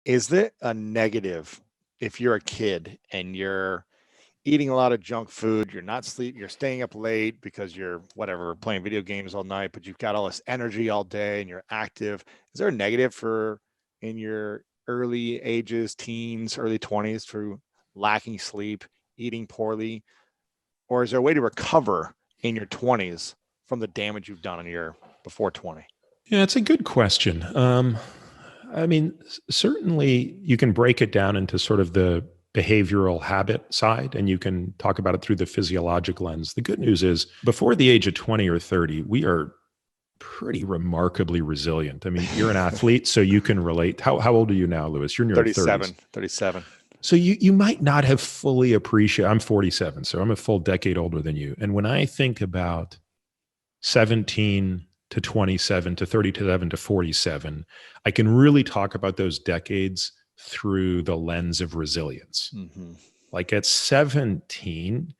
Is it a negative if you're a kid and you're eating a lot of junk food, you're staying up late because you're whatever, playing video games all night, but you've got all this energy all day and you're active. Is there a negative for in your early ages, teens, early 20s through lacking sleep, eating poorly, or is there a way to recover in your 20s from the damage you've done in your before 20? Yeah, it's a good question. I mean, certainly you can break it down into sort of the behavioral habit side, and you can talk about it through the physiologic lens. The good news is before the age of 20 or 30, we are pretty remarkably resilient. I mean, you're an athlete, so you can relate. How old are you now, Lewis? You're in your 30s. 37. So you might not have fully appreciated. I'm 47, so I'm a full decade older than you. And when I think about 17 to 27 to 37 to 47, I can really talk about those decades through the lens of resilience. Mm-hmm. Like at 17,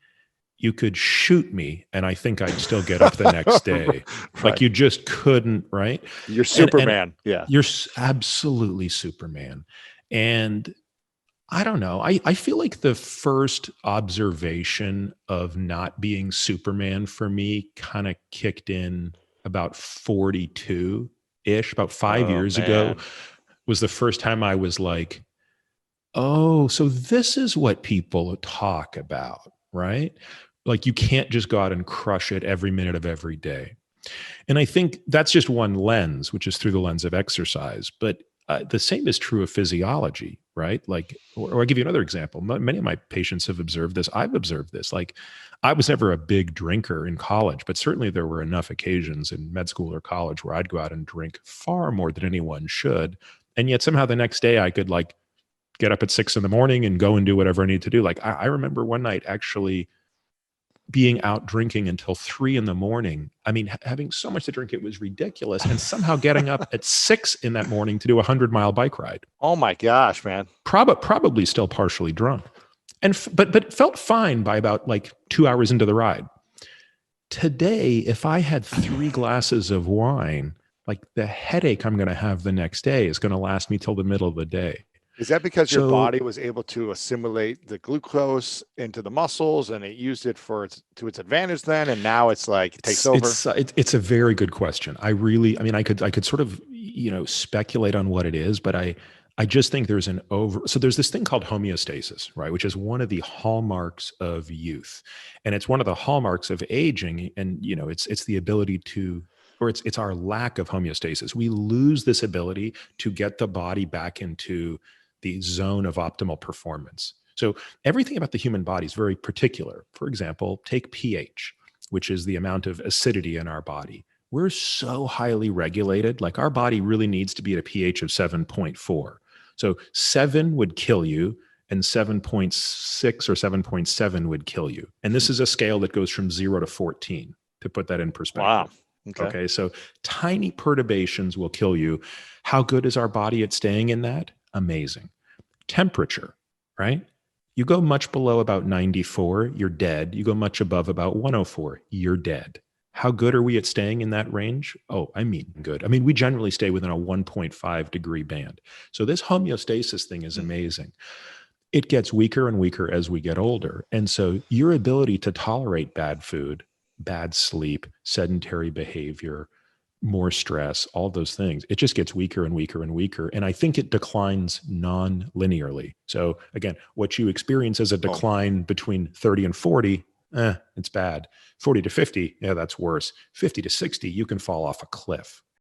you could shoot me and I think I'd still get up the next day. Right. Like you just couldn't, right? You're Superman. Yeah. You're absolutely Superman. And I don't know. I feel like the first observation of not being Superman for me kind of kicked in about 42 ish, about 5 years ago, was the first time I was like, oh, so this is what people talk about, right? Like you can't just go out and crush it every minute of every day. And I think that's just one lens, which is through the lens of exercise. But the same is true of physiology, right? Like, or I'll give you another example. Many of my patients have observed this. I've observed this. Like, I was never a big drinker in college, but certainly there were enough occasions in med school or college where I'd go out and drink far more than anyone should. And yet somehow the next day I could like get up at 6 a.m. and go and do whatever I need to do. Like, I remember one night actually being out drinking until 3 a.m. I mean, having so much to drink, it was ridiculous. And somehow getting up at 6 in that morning to do a 100-mile bike ride. Oh my gosh, man. Probably still partially drunk. But felt fine by about like 2 hours into the ride. Today, if I had 3 glasses of wine, like the headache I'm going to have the next day is going to last me till the middle of the day. Is that because your body was able to assimilate the glucose into the muscles and it used it to its advantage then, and now it's like it takes over? It's a very good question. I mean, I could sort of, speculate on what it is, but I just think there's so there's this thing called homeostasis, right? Which is one of the hallmarks of youth. And it's one of the hallmarks of aging. And, it's the ability to, or it's our lack of homeostasis. We lose this ability to get the body back into the zone of optimal performance. So everything about the human body is very particular. For example, take pH, which is the amount of acidity in our body. We're so highly regulated, like our body really needs to be at a pH of 7.4. So 7 would kill you, and 7.6 or 7.7 would kill you. And this is a scale that goes from 0 to 14, to put that in perspective. Wow. Okay. So tiny perturbations will kill you. How good is our body at staying in that? Amazing. Temperature, right? You go much below about 94, you're dead. You go much above about 104, you're dead. How good are we at staying in that range? Oh, I mean, good. I mean, we generally stay within a 1.5 degree band. So this homeostasis thing is amazing. It gets weaker and weaker as we get older. And so your ability to tolerate bad food, bad sleep, sedentary behavior, more stress, all those things, it just gets weaker and weaker and weaker. And I think it declines non-linearly. So again, what you experience as a decline between 30 and 40, it's bad. 40 to 50, yeah, that's worse. 50 to 60, you can fall off a cliff.